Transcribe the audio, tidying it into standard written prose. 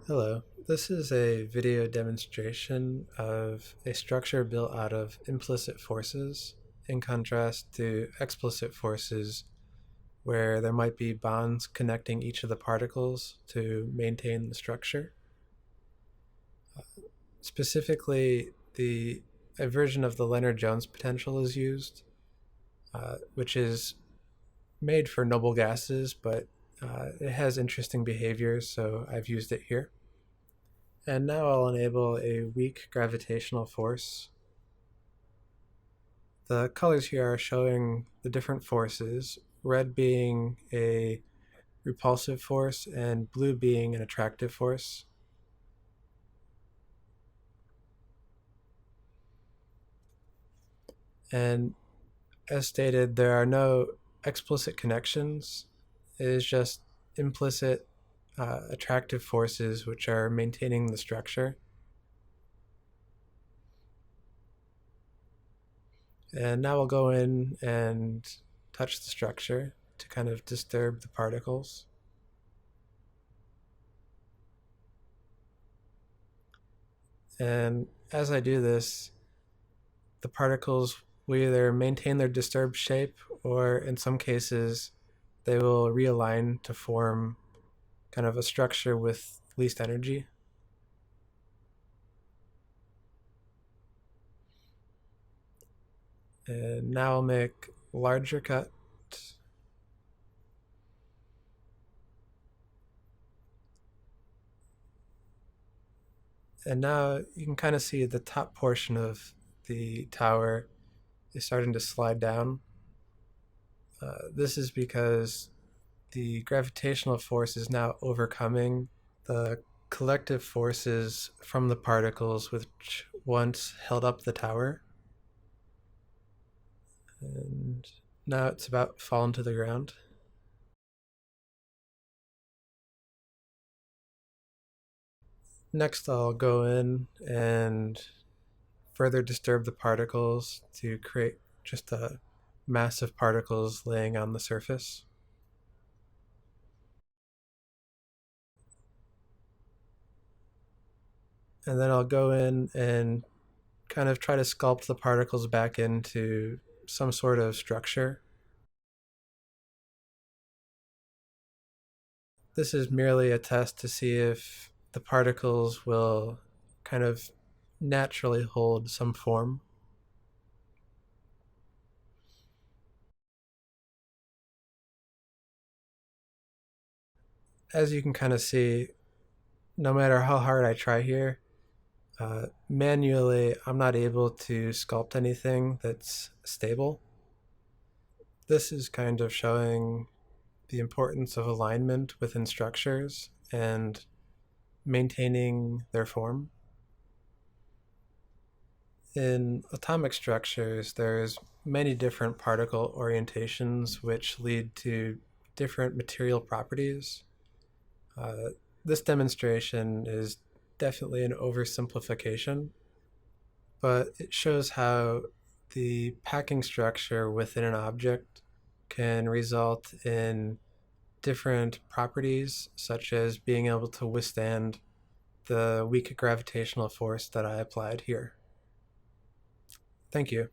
Hello, this is a video demonstration of a structure built out of implicit forces in contrast to explicit forces where there might be bonds connecting each of the particles to maintain the structure. Specifically, a version of the Lennard-Jones potential is used, which is made for noble gases, but it has interesting behaviors, so I've used it here. And now I'll enable a weak gravitational force. The colors here are showing the different forces, red being a repulsive force and blue being an attractive force. And as stated, there are no explicit connections. It is just implicit attractive forces which are maintaining the structure. And now we'll go in and touch the structure to kind of disturb the particles. And as I do this, the particles will either maintain their disturbed shape, or in some cases, they will realign to form kind of a structure with least energy. And now I'll make a larger cut. And now you can kind of see the top portion of the tower is starting to slide down. This is because the gravitational force is now overcoming the collective forces from the particles which once held up the tower. And now it's about fallen to the ground. Next, I'll go in and further disturb the particles to create just a mass of particles laying on the surface. And then I'll go in and kind of try to sculpt the particles back into some sort of structure. This is merely a test to see if the particles will kind of naturally hold some form. As you can kind of see, no matter how hard I try here, manually I'm not able to sculpt anything that's stable. This is kind of showing the importance of alignment within structures and maintaining their form. In atomic structures, there's many different particle orientations which lead to different material properties. This demonstration is definitely an oversimplification, but it shows how the packing structure within an object can result in different properties, such as being able to withstand the weak gravitational force that I applied here. Thank you.